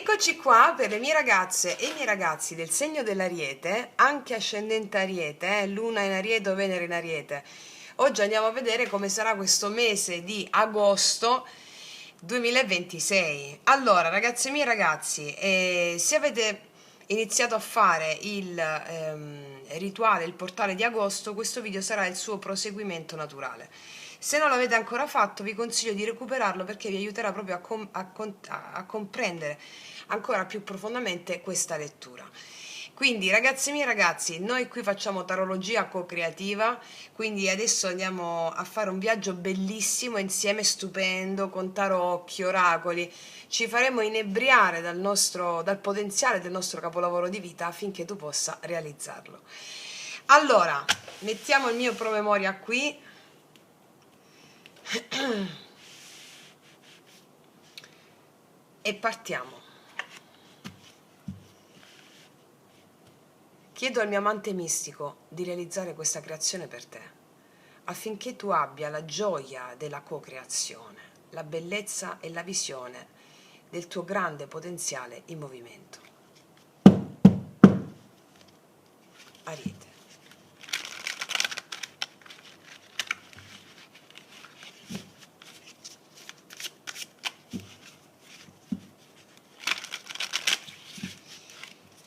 Eccoci qua per le mie ragazze e i miei ragazzi del segno dell'Ariete, anche ascendente Ariete, Luna in Ariete o Venere in Ariete. Oggi andiamo a vedere come sarà questo mese di agosto 2026. Allora, ragazze mie e ragazzi, se avete iniziato a fare il rituale, il portale di agosto, questo video sarà il suo proseguimento naturale. Se non l'avete ancora fatto, vi consiglio di recuperarlo perché vi aiuterà proprio a comprendere ancora più profondamente questa lettura. Quindi, ragazzi miei ragazzi, noi qui facciamo tarologia co-creativa, quindi adesso andiamo a fare un viaggio bellissimo insieme, stupendo, con tarocchi, oracoli. Ci faremo inebriare dal potenziale del nostro capolavoro di vita affinché tu possa realizzarlo. Allora, mettiamo il mio promemoria qui. E partiamo. Chiedo al mio amante mistico di realizzare questa creazione per te, affinché tu abbia la gioia della co-creazione, la bellezza e la visione del tuo grande potenziale in movimento. Ariete.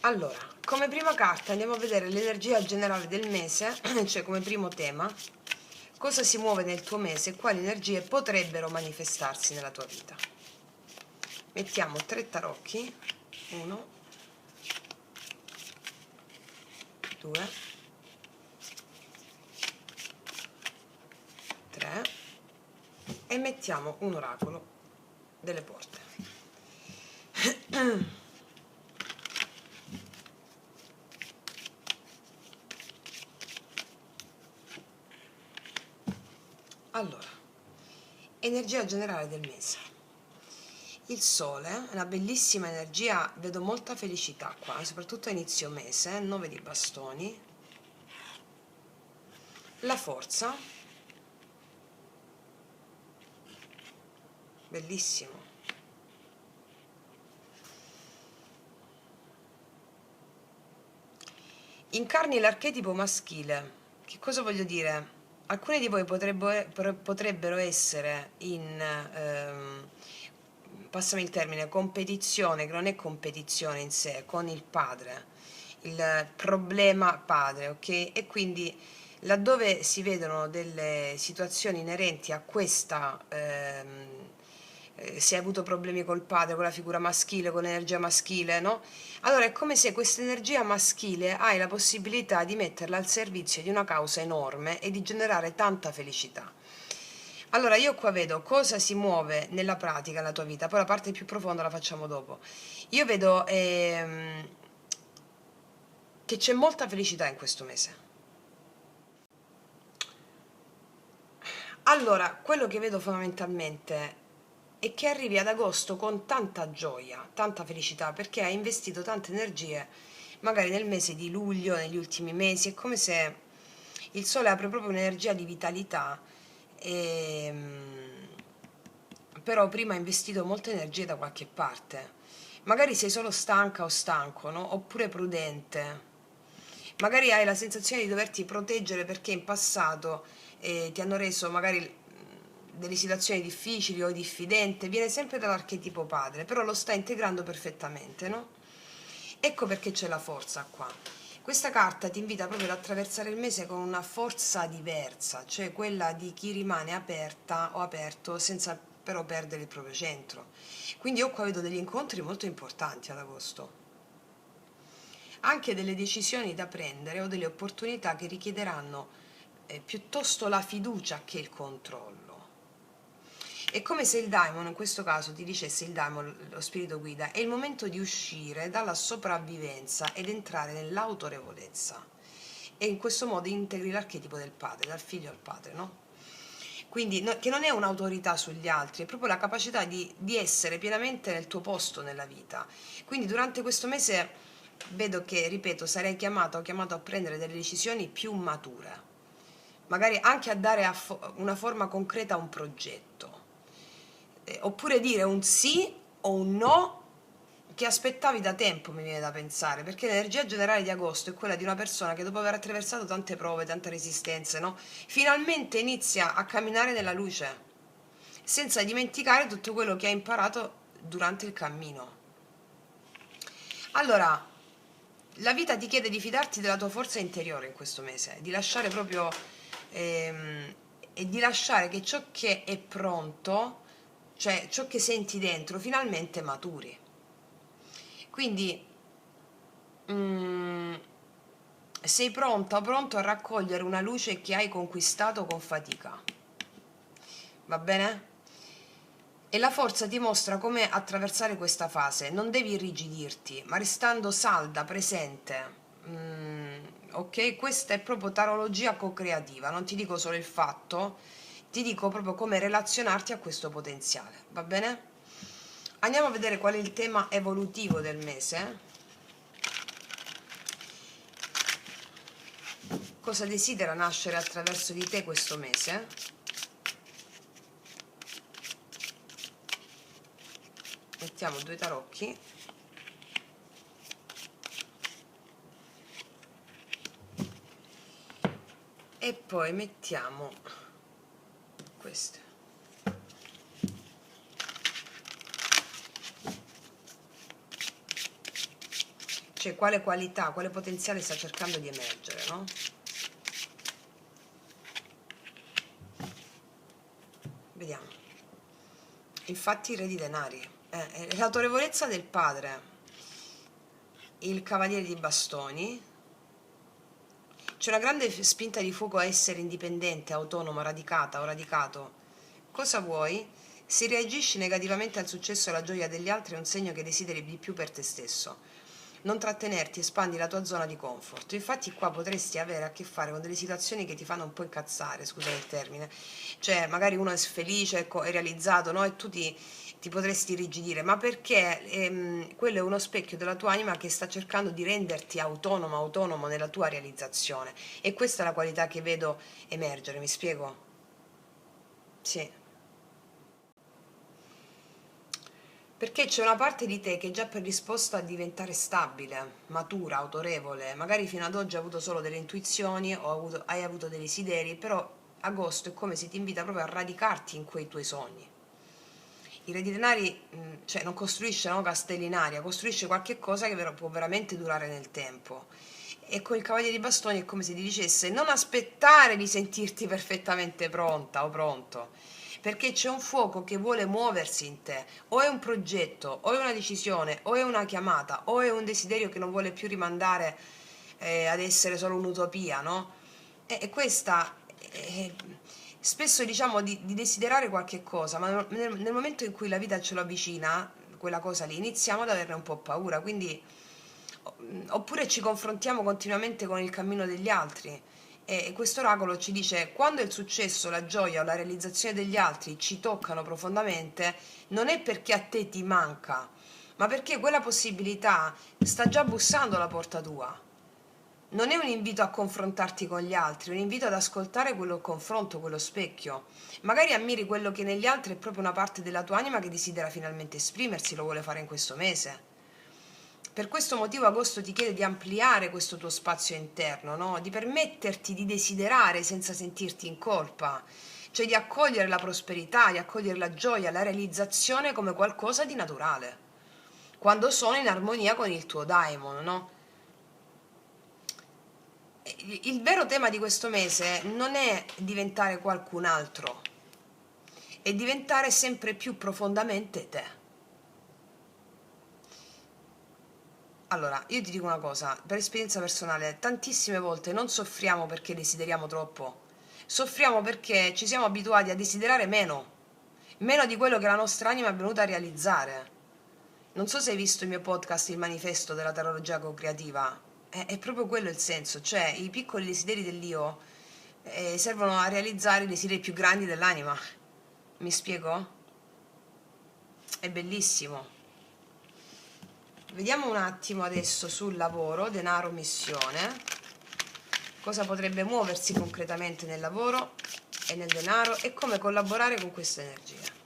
Allora, come prima carta andiamo a vedere l'energia generale del mese, cioè come primo tema, cosa si muove nel tuo mese e quali energie potrebbero manifestarsi nella tua vita. Mettiamo 3 tarocchi, 1, 2, 3 e mettiamo un oracolo delle porte. Allora, energia generale del mese. Il sole, una bellissima energia, vedo molta felicità qua, soprattutto a inizio mese, 9 di bastoni. La forza, bellissimo. Incarni l'archetipo maschile. Che cosa voglio dire? Alcuni di voi potrebbero essere passami il termine, competizione, che non è competizione in sé, con il padre, il problema padre, ok? E quindi laddove si vedono delle situazioni inerenti a questa, se hai avuto problemi col padre, con la figura maschile, con l'energia maschile, no? Allora è come se questa energia maschile hai la possibilità di metterla al servizio di una causa enorme e di generare tanta felicità. Allora io qua vedo cosa si muove nella pratica nella tua vita, poi la parte più profonda la facciamo dopo. Io vedo che c'è molta felicità in questo mese. Allora, quello che vedo fondamentalmente è che arrivi ad agosto con tanta gioia, tanta felicità, perché hai investito tante energie, magari nel mese di luglio, negli ultimi mesi, è come se il sole apre proprio un'energia di vitalità, e, però prima hai investito molte energie da qualche parte. Magari sei solo stanca o stanco, no? Oppure prudente. Magari hai la sensazione di doverti proteggere perché in passato ti hanno reso magari delle situazioni difficili o diffidente, viene sempre dall'archetipo padre, però lo sta integrando perfettamente, no? Ecco perché c'è la forza qua. Questa carta ti invita proprio ad attraversare il mese con una forza diversa, cioè quella di chi rimane aperta o aperto senza però perdere il proprio centro. Quindi io qua vedo degli incontri molto importanti ad agosto, anche delle decisioni da prendere o delle opportunità che richiederanno piuttosto la fiducia che il controllo. È come se il daimon, in questo caso ti dicesse il daimon, lo spirito guida, è il momento di uscire dalla sopravvivenza ed entrare nell'autorevolezza. E in questo modo integri l'archetipo del padre, dal figlio al padre, no? Quindi che non è un'autorità sugli altri, è proprio la capacità di essere pienamente nel tuo posto nella vita. Quindi durante questo mese vedo che, ripeto, sarei chiamata o chiamato a prendere delle decisioni più mature, magari anche a dare una forma concreta a un progetto, oppure dire un sì o un no che aspettavi da tempo, mi viene da pensare, perché l'energia generale di agosto è quella di una persona che dopo aver attraversato tante prove, tante resistenze, no? Finalmente inizia a camminare nella luce, senza dimenticare tutto quello che ha imparato durante il cammino. Allora, la vita ti chiede di fidarti della tua forza interiore in questo mese, di lasciare proprio ehm, e di lasciare che ciò che è pronto, cioè ciò che senti dentro, finalmente maturi. Quindi mm, sei pronta o pronto a raccogliere una luce che hai conquistato con fatica. Va bene? E la forza ti mostra come attraversare questa fase. Non devi irrigidirti, ma restando salda, presente. Ok? Questa è proprio tarologia co-creativa. Non ti dico solo il fatto, ti dico proprio come relazionarti a questo potenziale. Va bene? Andiamo a vedere qual è il tema evolutivo del mese. Cosa desidera nascere attraverso di te questo mese? Mettiamo due tarocchi. E poi mettiamo queste. Cioè quale qualità, quale potenziale sta cercando di emergere, no? Vediamo. Infatti i re di denari. L'autorevolezza del padre. Il cavaliere di bastoni. C'è una grande spinta di fuoco a essere indipendente, autonomo, radicata o radicato. Cosa vuoi? Se reagisci negativamente al successo e alla gioia degli altri è un segno che desideri di più per te stesso. Non trattenerti, espandi la tua zona di comfort. Infatti qua potresti avere a che fare con delle situazioni che ti fanno un po' incazzare, scusate il termine. Cioè magari uno è felice, ecco, è realizzato, no? E tu ti potresti irrigidire, ma perché quello è uno specchio della tua anima che sta cercando di renderti autonomo nella tua realizzazione. E questa è la qualità che vedo emergere, mi spiego? Sì. Perché c'è una parte di te che è già predisposta a diventare stabile, matura, autorevole. Magari fino ad oggi hai avuto solo delle intuizioni o hai avuto dei desideri, però agosto è come se ti invita proprio a radicarti in quei tuoi sogni. Il Re di Denari, cioè, non costruisce, no, castelli in aria, costruisce qualche cosa che può veramente durare nel tempo. E con il Cavaliere di Bastoni è come se ti dicesse non aspettare di sentirti perfettamente pronta o pronto, perché c'è un fuoco che vuole muoversi in te, o è un progetto, o è una decisione, o è una chiamata, o è un desiderio che non vuole più rimandare ad essere solo un'utopia, no? E questa spesso diciamo di desiderare qualche cosa, ma nel momento in cui la vita ce lo avvicina, quella cosa lì, iniziamo ad averne un po' paura, quindi oppure ci confrontiamo continuamente con il cammino degli altri. E questo oracolo ci dice quando il successo, la gioia o la realizzazione degli altri ci toccano profondamente, non è perché a te ti manca, ma perché quella possibilità sta già bussando alla porta tua. Non è un invito a confrontarti con gli altri, è un invito ad ascoltare quello confronto, quello specchio. Magari ammiri quello che negli altri è proprio una parte della tua anima che desidera finalmente esprimersi, lo vuole fare in questo mese. Per questo motivo agosto ti chiede di ampliare questo tuo spazio interno, no? Di permetterti di desiderare senza sentirti in colpa, cioè di accogliere la prosperità, di accogliere la gioia, la realizzazione come qualcosa di naturale, quando sono in armonia con il tuo daimon, no? Il vero tema di questo mese non è diventare qualcun altro, è diventare sempre più profondamente te. Allora, io ti dico una cosa, per esperienza personale, tantissime volte non soffriamo perché desideriamo troppo, soffriamo perché ci siamo abituati a desiderare meno, meno di quello che la nostra anima è venuta a realizzare. Non so se hai visto il mio podcast, il manifesto della tarologia co-creativa, è proprio quello il senso, cioè i piccoli desideri dell'io servono a realizzare i desideri più grandi dell'anima. Mi spiego? È bellissimo. Vediamo un attimo adesso sul lavoro, denaro, missione, cosa potrebbe muoversi concretamente nel lavoro e nel denaro e come collaborare con questa energia.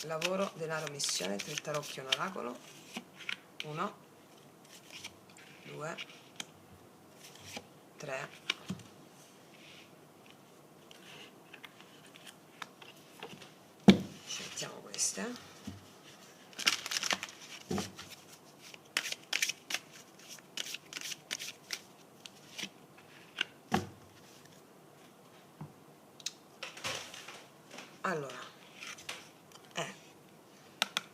lavoro, denaro, missione, 3 tarocchi, un oracolo. 1, 2, 3, ci mettiamo queste. Allora,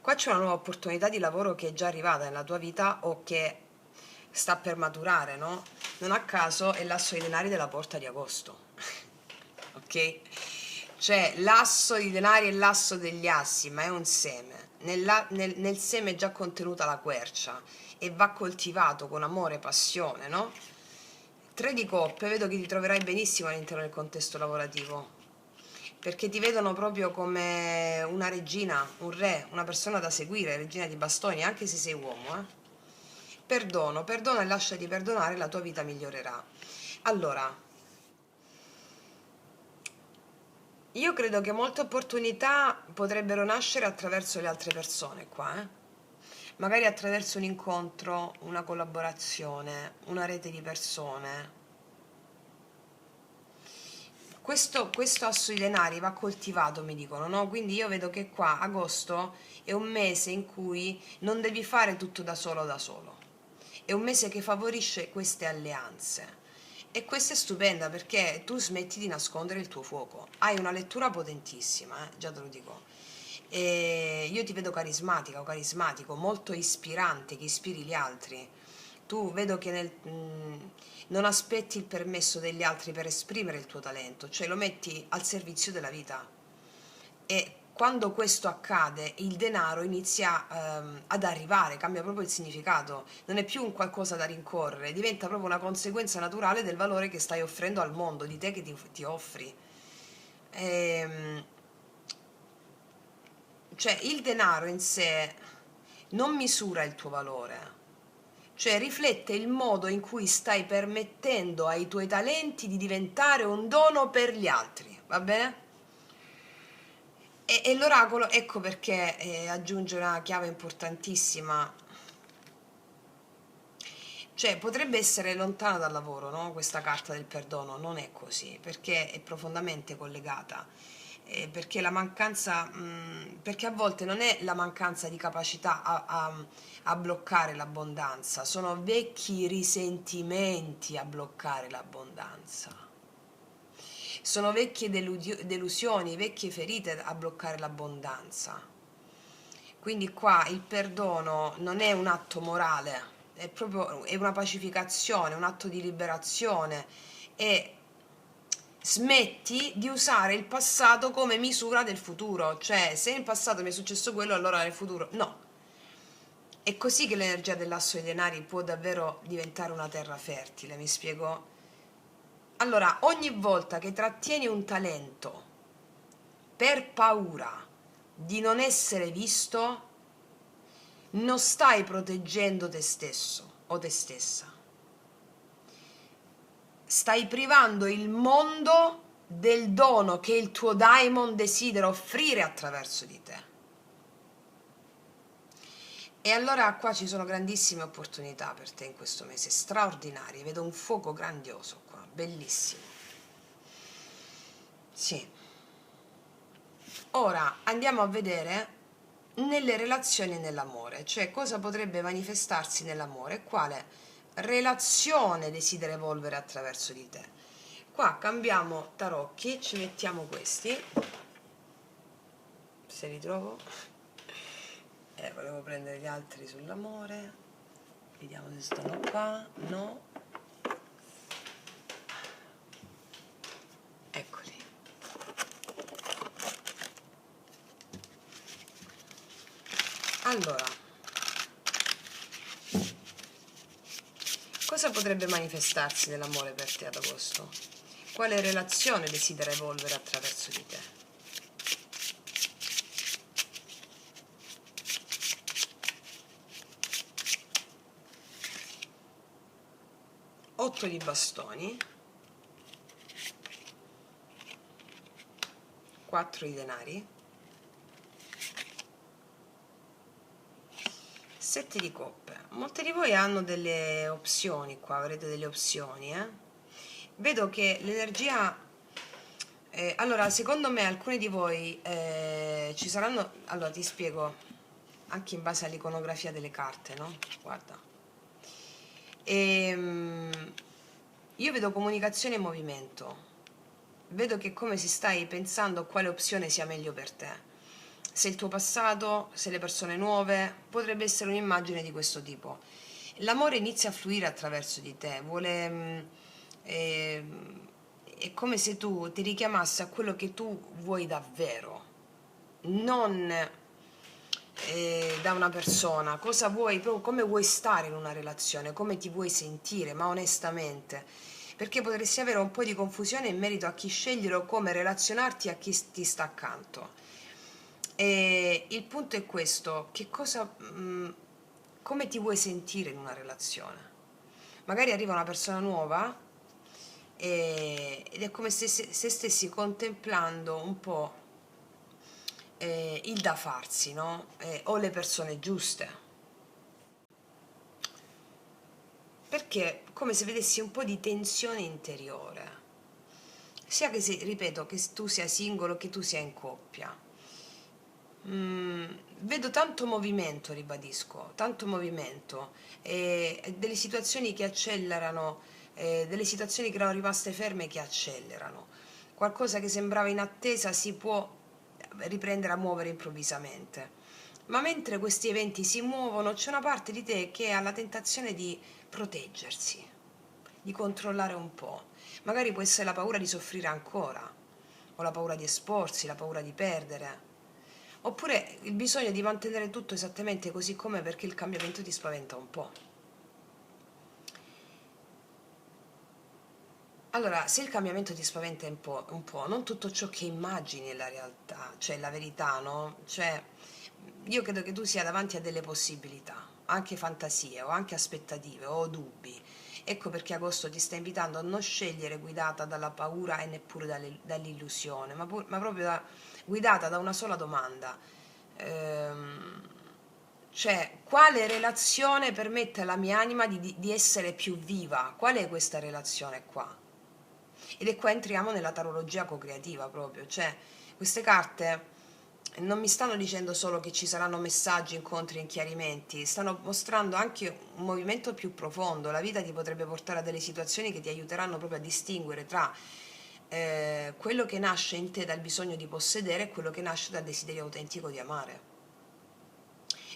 qua c'è una nuova opportunità di lavoro che è già arrivata nella tua vita o che sta per maturare, no? Non a caso è l'asso di denari della porta di agosto, ok? Cioè l'asso di denari è l'asso degli assi, ma è un seme. Nel seme è già contenuta la quercia e va coltivato con amore e passione, no? 3 di coppe, vedo che ti troverai benissimo all'interno del contesto lavorativo, perché ti vedono proprio come una regina, un re, una persona da seguire, regina di bastoni, anche se sei uomo, eh. Perdono, perdona e lasciati perdonare, la tua vita migliorerà. Allora, io credo che molte opportunità potrebbero nascere attraverso le altre persone qua, magari attraverso un incontro, una collaborazione, una rete di persone. Questo asso di denari va coltivato, mi dicono, no? Quindi io vedo che qua agosto è un mese in cui non devi fare tutto da solo da solo. È un mese che favorisce queste alleanze. E questa è stupenda perché tu smetti di nascondere il tuo fuoco. Hai una lettura potentissima, già te lo dico. E io ti vedo carismatica o carismatico, molto ispirante, che ispiri gli altri. Tu vedo che non aspetti il permesso degli altri per esprimere il tuo talento, cioè lo metti al servizio della vita. E quando questo accade, il denaro inizia ad arrivare, cambia proprio il significato, non è più un qualcosa da rincorrere, diventa proprio una conseguenza naturale del valore che stai offrendo al mondo, di te che ti offri. Ehm, cioè il denaro in sé non misura il tuo valore, cioè riflette il modo in cui stai permettendo ai tuoi talenti di diventare un dono per gli altri, va bene? E l'oracolo, ecco perché aggiunge una chiave importantissima, cioè potrebbe essere lontana dal lavoro, no? Questa carta del perdono non è così, perché è profondamente collegata, perché la mancanza, perché a volte non è la mancanza di capacità a bloccare l'abbondanza, sono vecchi risentimenti a bloccare l'abbondanza. Sono vecchie delusioni, vecchie ferite a bloccare l'abbondanza. Quindi qua il perdono non è un atto morale, è una pacificazione, un atto di liberazione e smetti di usare il passato come misura del futuro, cioè se in passato mi è successo quello allora nel futuro no. È così che l'energia dell'asso dei denari può davvero diventare una terra fertile, mi spiego? Allora, ogni volta che trattieni un talento per paura di non essere visto, non stai proteggendo te stesso o te stessa. Stai privando il mondo del dono che il tuo daimon desidera offrire attraverso di te. E allora qua ci sono grandissime opportunità per te in questo mese, straordinarie. Vedo un fuoco grandioso qua, bellissimo. Sì. Ora andiamo a vedere nelle relazioni e nell'amore, cioè cosa potrebbe manifestarsi nell'amore, quale relazione desidera evolvere attraverso di te. Qua cambiamo tarocchi, ci mettiamo questi, se li trovo, volevo prendere gli altri sull'amore, vediamo se stanno qua, no, eccoli. Allora, cosa potrebbe manifestarsi nell'amore per te ad agosto? Quale relazione desidera evolvere attraverso di te? 8 di bastoni, 4 di denari, Sette di coppe. Molte di voi hanno delle opzioni qua, avrete delle opzioni, eh? Vedo che l'energia... allora, secondo me alcuni di voi ci saranno... Allora, ti spiego, anche in base all'iconografia delle carte, no? Guarda. Io vedo comunicazione e movimento. Vedo che come si stai pensando a quale opzione sia meglio per te. Se il tuo passato, se le persone nuove, potrebbe essere un'immagine di questo tipo. L'amore inizia a fluire attraverso di te, eh, è come se tu ti richiamassi a quello che tu vuoi davvero, non da una persona, cosa vuoi, proprio come vuoi stare in una relazione, come ti vuoi sentire, ma onestamente, perché potresti avere un po' di confusione in merito a chi scegliere o come relazionarti a chi ti sta accanto. E il punto è questo, come ti vuoi sentire in una relazione? Magari arriva una persona nuova ed è come se stessi contemplando un po' il da farsi, no? O le persone giuste. Perché come se vedessi un po' di tensione interiore, sia che, ripeto, che tu sia singolo che tu sia in coppia. Vedo tanto movimento, ribadisco, tanto movimento, delle situazioni che accelerano, delle situazioni che erano rimaste ferme che accelerano. Qualcosa che sembrava in attesa si può riprendere a muovere improvvisamente. Ma mentre questi eventi si muovono, c'è una parte di te che ha la tentazione di proteggersi, di controllare un po'. Magari può essere la paura di soffrire ancora, o la paura di esporsi, la paura di perdere, oppure il bisogno di mantenere tutto esattamente così com'è perché il cambiamento ti spaventa un po'. Allora, se il cambiamento ti spaventa un po', non tutto ciò che immagini è la realtà, cioè la verità, no? Cioè, io credo che tu sia davanti a delle possibilità, anche fantasie o anche aspettative o dubbi. Ecco perché agosto ti sta invitando a non scegliere guidata dalla paura e neppure dall'illusione, ma proprio guidata da una sola domanda. Ehm, cioè, quale relazione permette alla mia anima di essere più viva? Qual è questa relazione qua? Ed è qua entriamo nella tarologia co-creativa proprio, cioè queste carte non mi stanno dicendo solo che ci saranno messaggi, incontri e chiarimenti, stanno mostrando anche un movimento più profondo. La vita ti potrebbe portare a delle situazioni che ti aiuteranno proprio a distinguere tra quello che nasce in te dal bisogno di possedere e quello che nasce dal desiderio autentico di amare.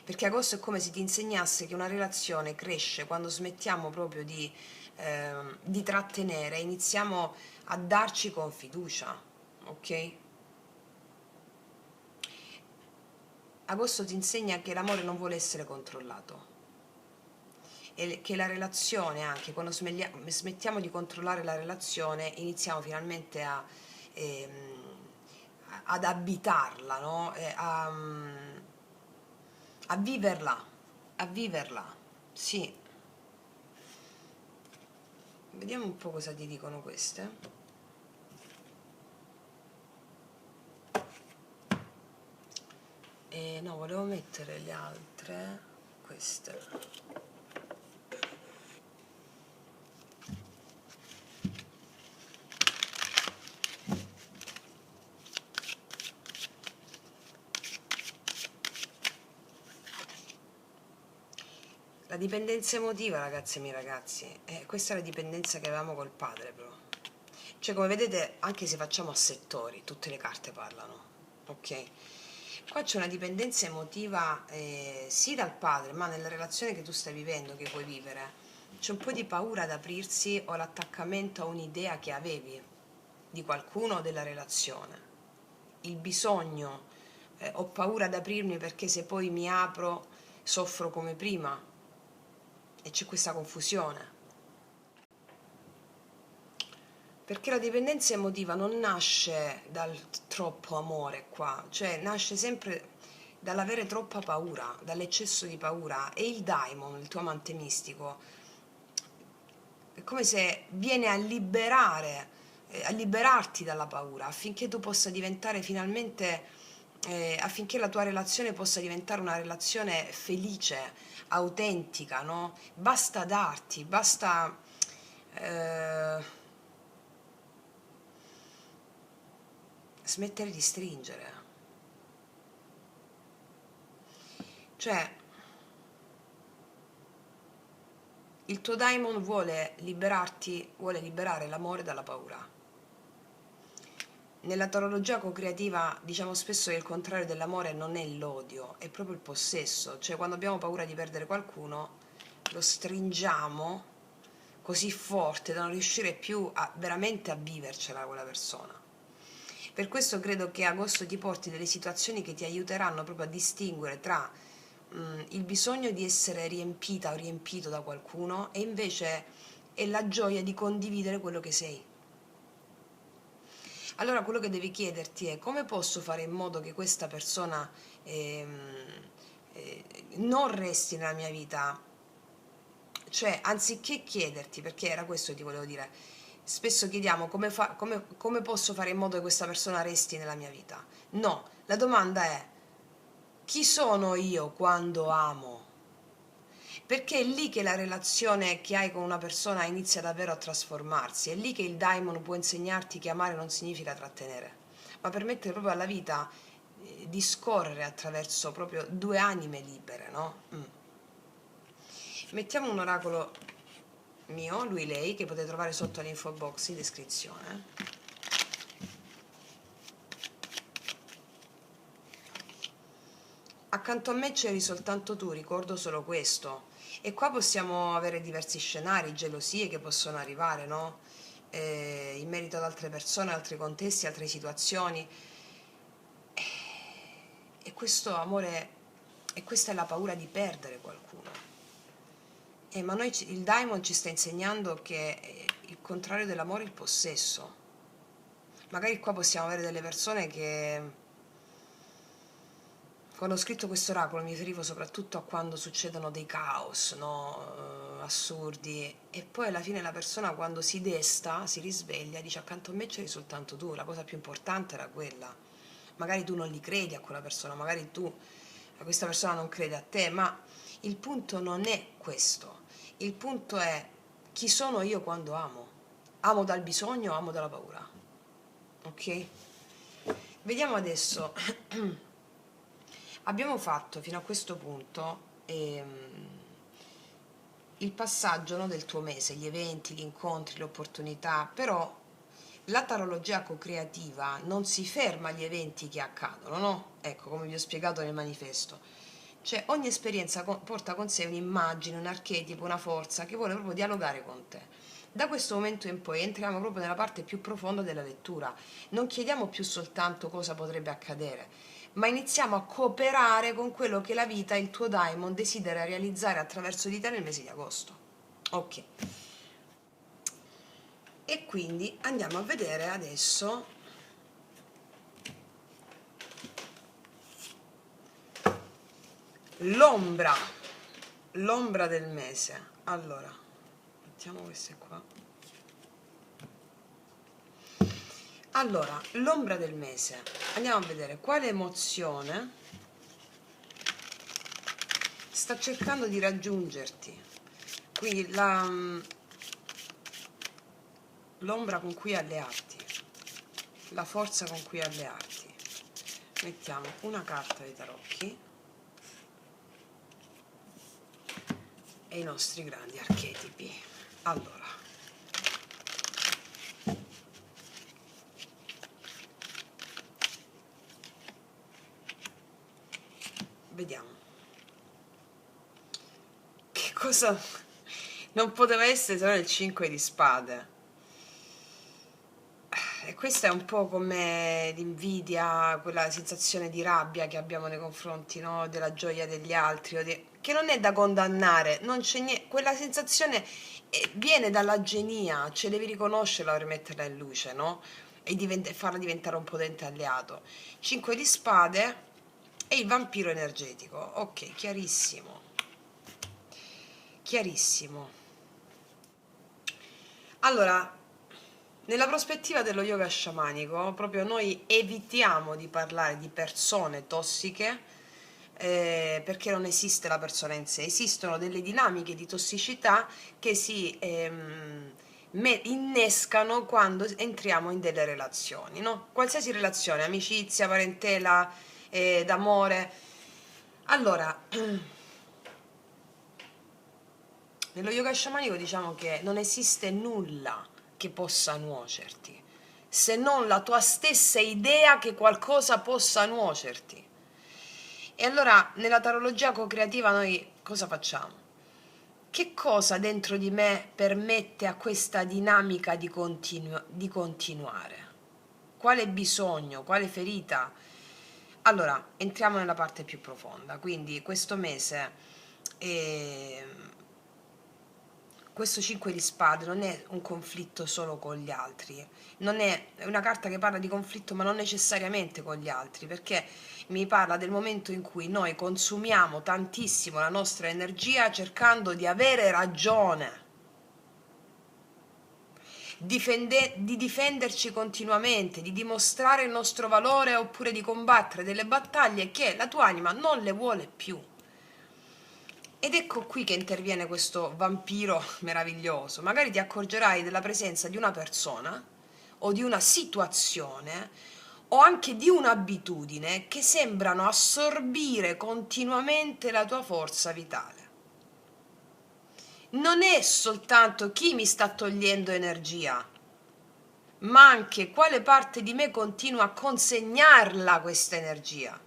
Perché agosto è come se ti insegnasse che una relazione cresce quando smettiamo proprio di trattenere e iniziamo a darci con fiducia, ok? Agosto ti insegna che l'amore non vuole essere controllato e che la relazione, anche quando smettiamo di controllare la relazione, iniziamo finalmente ad abitarla, no? A viverla, a viverla, sì. Vediamo un po' cosa ti dicono queste. No, volevo mettere le altre, queste. La dipendenza emotiva, ragazze e miei ragazzi, questa è la dipendenza che avevamo col padre, però. Cioè, come vedete, anche se facciamo a settori, tutte le carte parlano, ok? Qua c'è una dipendenza emotiva sì dal padre, ma nella relazione che tu stai vivendo, che puoi vivere, c'è un po' di paura ad aprirsi o l'attaccamento a un'idea che avevi di qualcuno o della relazione. Il bisogno, ho paura ad aprirmi perché se poi mi apro soffro come prima e c'è questa confusione. Perché la dipendenza emotiva non nasce dal troppo amore qua, cioè nasce sempre dall'avere troppa paura, dall'eccesso di paura. E il daimon, il tuo amante mistico, è come se viene a liberarti dalla paura affinché tu possa diventare finalmente affinché la tua relazione possa diventare una relazione felice, autentica, no? Basta darti, basta eh, smettere di stringere. Cioè, il tuo daimon vuole liberarti, vuole liberare l'amore dalla paura. Nella tarologia co-creativa diciamo spesso che il contrario dell'amore non è l'odio, è proprio il possesso, cioè quando abbiamo paura di perdere qualcuno lo stringiamo così forte da non riuscire più veramente a vivercela quella persona. Per questo credo che agosto ti porti delle situazioni che ti aiuteranno proprio a distinguere tra il bisogno di essere riempita o riempito da qualcuno e invece è la gioia di condividere quello che sei. Allora quello che devi chiederti è: come posso fare in modo che questa persona non resti nella mia vita? Cioè, anziché chiederti, perché era questo che ti volevo dire, spesso chiediamo come posso fare in modo che questa persona resti nella mia vita. No, la domanda è: chi sono io quando amo? Perché è lì che la relazione che hai con una persona inizia davvero a trasformarsi, è lì che il daimon può insegnarti che amare non significa trattenere, ma permettere proprio alla vita di scorrere attraverso proprio due anime libere, no? Mettiamo un oracolo mio, lui lei, che potete trovare sotto l'info box in descrizione. Accanto a me c'eri soltanto tu, ricordo solo questo. E qua possiamo avere diversi scenari, gelosie che possono arrivare, no? In merito ad altre persone, altri contesti, altre situazioni. E questo amore, e questa è la paura di perdere qualcuno. Ma il Daimon ci sta insegnando che il contrario dell'amore è il possesso. Magari qua possiamo avere delle persone che, quando ho scritto questo oracolo, mi riferivo soprattutto a quando succedono dei caos, no? Assurdi, e poi alla fine la persona, quando si desta, si risveglia, dice: accanto a me c'eri soltanto tu, la cosa più importante era quella. Magari tu non gli credi a quella persona, magari a questa persona non crede a te, ma il punto non è questo. Il punto è: chi sono io quando amo? Amo dal bisogno o amo dalla paura? Ok? Vediamo adesso. Abbiamo fatto fino a questo punto il passaggio, no, del tuo mese, gli eventi, gli incontri, le opportunità, però la tarologia co-creativa non si ferma agli eventi che accadono, no? Ecco, come vi ho spiegato nel manifesto. Cioè, ogni esperienza porta con sé un'immagine, un archetipo, una forza che vuole proprio dialogare con te. Da questo momento in poi entriamo proprio nella parte più profonda della lettura. Non chiediamo più soltanto cosa potrebbe accadere, ma iniziamo a cooperare con quello che la vita e il tuo daimon desidera realizzare attraverso di te nel mese di agosto. Ok. E quindi andiamo a vedere adesso l'ombra, l'ombra del mese. Allora, mettiamo queste qua. Allora, l'ombra del mese. Andiamo a vedere quale emozione sta cercando di raggiungerti. Quindi l'ombra con cui allearti, la forza con cui allearti. Mettiamo una carta dei tarocchi e i nostri grandi archetipi. Allora, vediamo che cosa non poteva essere se non il 5 di spade. E questa è un po' come l'invidia, quella sensazione di rabbia che abbiamo nei confronti, no, della gioia degli altri, che non è da condannare, non c'è niente, quella sensazione viene dalla genia, cioè devi riconoscerla per metterla in luce, no? E farla diventare un potente alleato. 5 di spade e il vampiro energetico. Ok, chiarissimo. Chiarissimo. Allora, Nella prospettiva dello yoga sciamanico, proprio noi evitiamo di parlare di persone tossiche, perché non esiste la persona in sé, esistono delle dinamiche di tossicità che si innescano quando entriamo in delle relazioni, no? Qualsiasi relazione, amicizia, parentela, d'amore. Allora, nello yoga sciamanico diciamo che non esiste nulla che possa nuocerti, se non la tua stessa idea che qualcosa possa nuocerti. E allora nella tarologia co-creativa noi cosa facciamo? Che cosa dentro di me permette a questa dinamica di continuare? Quale bisogno, quale ferita? Allora, entriamo nella parte più profonda. Quindi questo mese, questo 5 di spade non è un conflitto solo con gli altri, non è una carta che parla di conflitto ma non necessariamente con gli altri, perché mi parla del momento in cui noi consumiamo tantissimo la nostra energia cercando di avere ragione, di difenderci continuamente, di dimostrare il nostro valore oppure di combattere delle battaglie che la tua anima non le vuole più. Ed ecco qui che interviene questo vampiro meraviglioso. Magari ti accorgerai della presenza di una persona o di una situazione o anche di un'abitudine che sembrano assorbire continuamente la tua forza vitale. Non è soltanto chi mi sta togliendo energia, ma anche quale parte di me continua a consegnarla questa energia.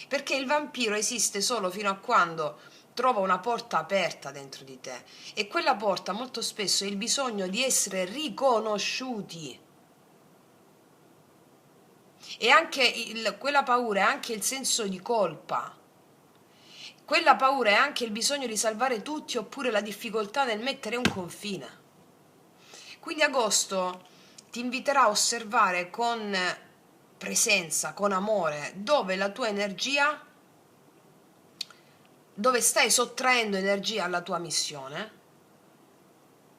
Perché il vampiro esiste solo fino a quando trova una porta aperta dentro di te, e quella porta molto spesso è il bisogno di essere riconosciuti. E anche quella paura è anche il senso di colpa. Quella paura è anche il bisogno di salvare tutti oppure la difficoltà nel mettere un confine. Quindi agosto ti inviterà a osservare con presenza, con amore, dove la tua energia, dove stai sottraendo energia alla tua missione,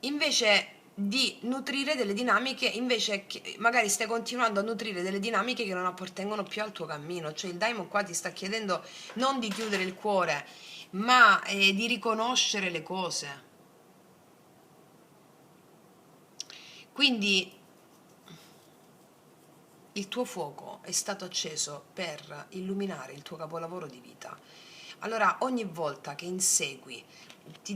invece di nutrire delle dinamiche, invece che magari stai continuando a nutrire delle dinamiche che non appartengono più al tuo cammino. Cioè il daimon qua ti sta chiedendo non di chiudere il cuore, ma di riconoscere le cose. Quindi il tuo fuoco è stato acceso per illuminare il tuo capolavoro di vita. Allora, ogni volta che insegui,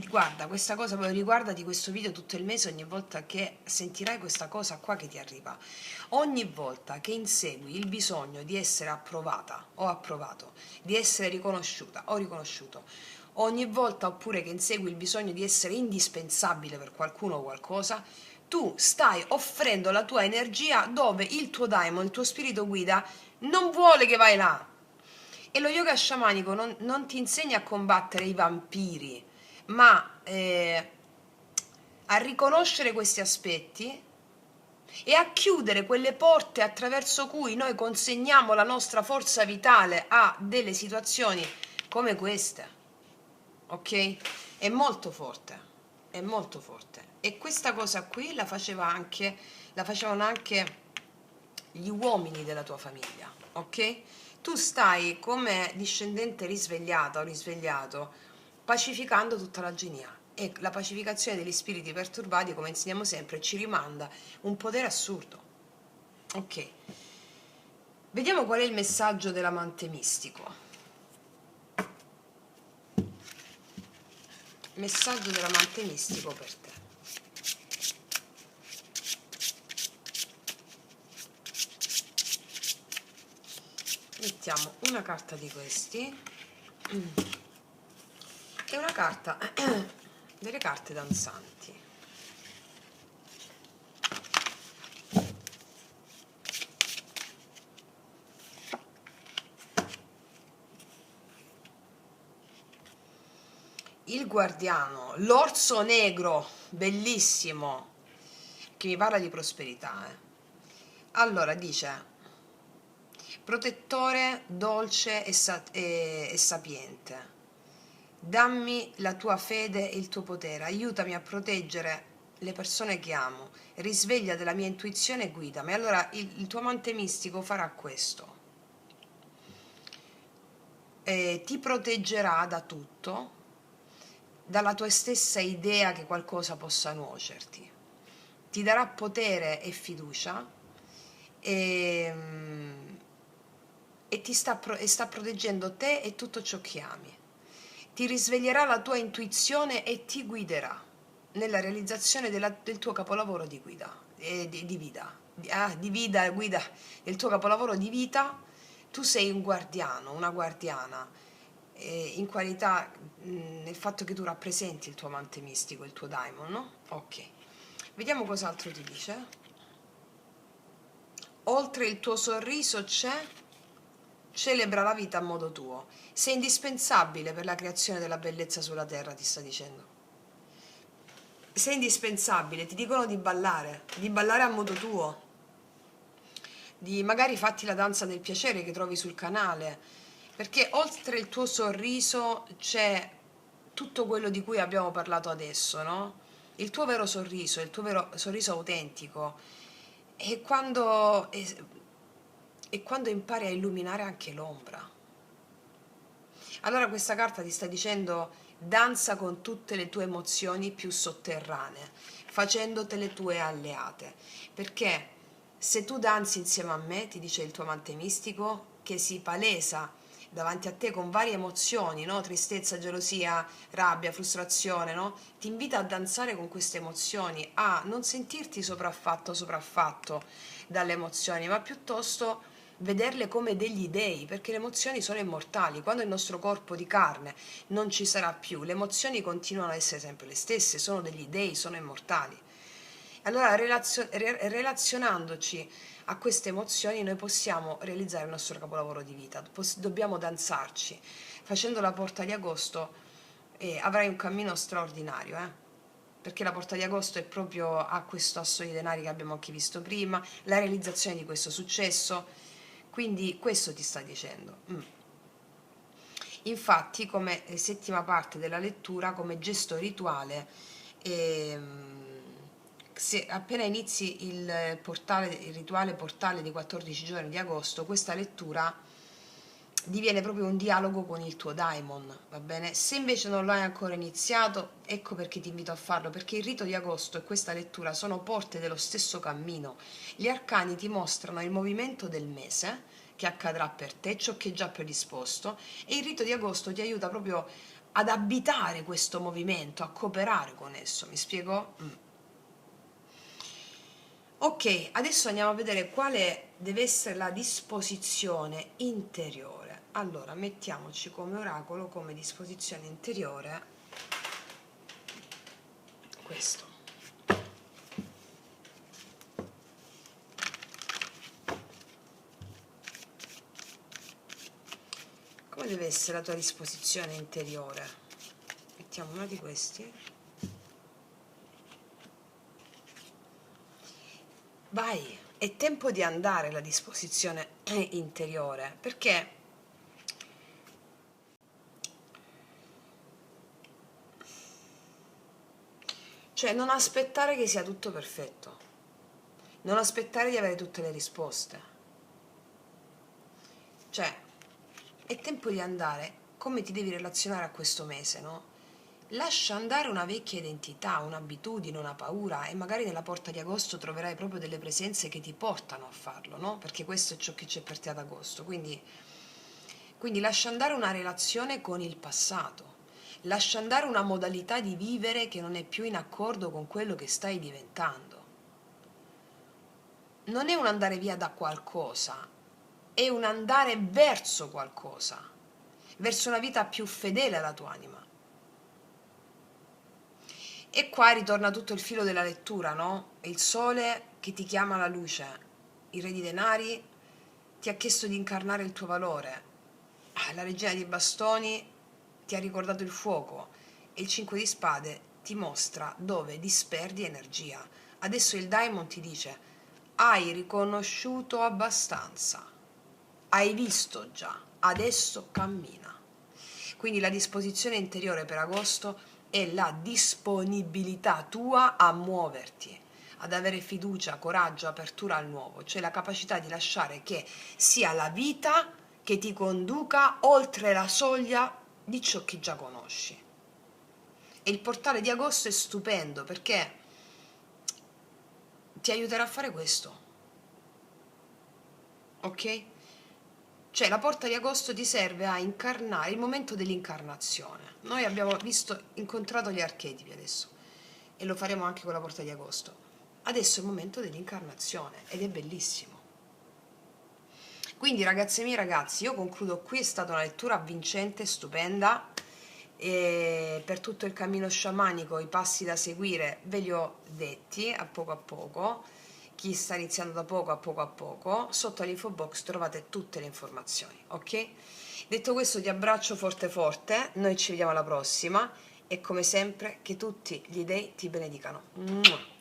guarda questa cosa, poi riguardati questo video tutto il mese, ogni volta che sentirai questa cosa qua che ti arriva, ogni volta che insegui il bisogno di essere approvata o approvato, di essere riconosciuta o riconosciuto, ogni volta oppure che insegui il bisogno di essere indispensabile per qualcuno o qualcosa, tu stai offrendo la tua energia dove il tuo daimon, il tuo spirito guida, non vuole che vai là. E lo yoga sciamanico non ti insegna a combattere i vampiri, ma a riconoscere questi aspetti e a chiudere quelle porte attraverso cui noi consegniamo la nostra forza vitale a delle situazioni come queste. Ok? È molto forte, è molto forte. E questa cosa qui la facevano anche gli uomini della tua famiglia, ok? Tu stai come discendente risvegliata o risvegliato pacificando tutta la genia, e la pacificazione degli spiriti perturbati, come insegniamo sempre, ci rimanda un potere assurdo. Ok, vediamo qual è il messaggio dell'amante mistico. Messaggio dell'amante mistico per te. Mettiamo una carta di questi e una carta delle carte danzanti. Il guardiano, l'orso negro, bellissimo, che mi parla di prosperità. Allora dice: protettore dolce e sapiente, dammi la tua fede e il tuo potere, aiutami a proteggere le persone che amo, risveglia della mia intuizione e guidami. Allora il tuo amante mistico farà questo. Ti proteggerà da tutto, dalla tua stessa idea che qualcosa possa nuocerti. Ti darà potere e fiducia e, e sta proteggendo te e tutto ciò che ami. Ti risveglierà la tua intuizione e ti guiderà nella realizzazione del tuo capolavoro di guida, di vita, di vita, guida, del tuo capolavoro di vita. Tu sei un guardiano, una guardiana, in qualità, nel fatto che tu rappresenti il tuo amante mistico, il tuo daimon, no? Ok. Vediamo cos'altro ti dice. Oltre il tuo sorriso c'è, celebra la vita a modo tuo. Sei indispensabile per la creazione della bellezza sulla terra, ti sta dicendo. Sei indispensabile, ti dicono di ballare a modo tuo, di magari fatti la danza del piacere che trovi sul canale, perché oltre il tuo sorriso c'è tutto quello di cui abbiamo parlato adesso, no? Il tuo vero sorriso, il tuo vero sorriso autentico, e quando impari a illuminare anche l'ombra. Allora questa carta ti sta dicendo: danza con tutte le tue emozioni più sotterranee, facendotele tue alleate, perché se tu danzi insieme a me, ti dice il tuo amante mistico, che si palesa davanti a te con varie emozioni, no? Tristezza, gelosia, rabbia, frustrazione, no? Ti invita a danzare con queste emozioni, a non sentirti sopraffatto dalle emozioni, ma piuttosto vederle come degli dei, perché le emozioni sono immortali. Quando il nostro corpo di carne non ci sarà più, le emozioni continuano a essere sempre le stesse, sono degli dei, sono immortali. Allora, relazionandoci a queste emozioni, noi possiamo realizzare il nostro capolavoro di vita. Dobbiamo danzarci. Facendo la porta di agosto avrai un cammino straordinario, perché la porta di agosto è proprio a questo asso di denari che abbiamo anche visto prima, la realizzazione di questo successo. Quindi questo ti sta dicendo. Infatti, come settima parte della lettura, come gesto rituale, se appena inizi il rituale portale di 14 giorni di agosto, questa lettura diviene proprio un dialogo con il tuo daimon, va bene? Se invece non l'hai ancora iniziato, ecco perché ti invito a farlo, perché il rito di agosto e questa lettura sono porte dello stesso cammino. Gli arcani ti mostrano il movimento del mese che accadrà per te, ciò che è già predisposto, e il rito di agosto ti aiuta proprio ad abitare questo movimento, a cooperare con esso. Mi spiego? Ok, adesso andiamo a vedere quale deve essere la disposizione interiore. Allora, mettiamoci come oracolo, come disposizione interiore, questo. Come deve essere la tua disposizione interiore? Mettiamo uno di questi. Vai, è tempo di andare la disposizione interiore, perché cioè non aspettare che sia tutto perfetto, non aspettare di avere tutte le risposte, cioè è tempo di andare. Come ti devi relazionare a questo mese, no? Lascia andare una vecchia identità, un'abitudine, una paura, e magari nella porta di agosto troverai proprio delle presenze che ti portano a farlo, no? Perché questo è ciò che c'è per te ad agosto. Quindi lascia andare una relazione con il passato, lascia andare una modalità di vivere che non è più in accordo con quello che stai diventando. Non è un andare via da qualcosa, è un andare verso qualcosa, verso una vita più fedele alla tua anima. E qua ritorna tutto il filo della lettura, no? Il sole che ti chiama alla luce, il re di denari ti ha chiesto di incarnare il tuo valore, la regina di bastoni ti ha ricordato il fuoco e il 5 di spade ti mostra dove disperdi energia. Adesso il daimon ti dice: hai riconosciuto abbastanza, hai visto già, adesso cammina. Quindi la disposizione interiore per agosto è la disponibilità tua a muoverti, ad avere fiducia, coraggio, apertura al nuovo, cioè la capacità di lasciare che sia la vita che ti conduca oltre la soglia di ciò che già conosci. E il portale di agosto è stupendo perché ti aiuterà a fare questo, ok? Cioè la porta di agosto ti serve a incarnare il momento dell'incarnazione. Noi abbiamo incontrato gli archetipi adesso e lo faremo anche con la porta di agosto. Adesso è il momento dell'incarnazione ed è bellissimo. Quindi ragazze mie, ragazzi, io concludo qui, è stata una lettura avvincente, stupenda, e per tutto il cammino sciamanico i passi da seguire ve li ho detti a poco, chi sta iniziando da poco a poco, sotto all'info box trovate tutte le informazioni, ok? Detto questo ti abbraccio forte forte, noi ci vediamo alla prossima e come sempre che tutti gli dei ti benedicano. Mua.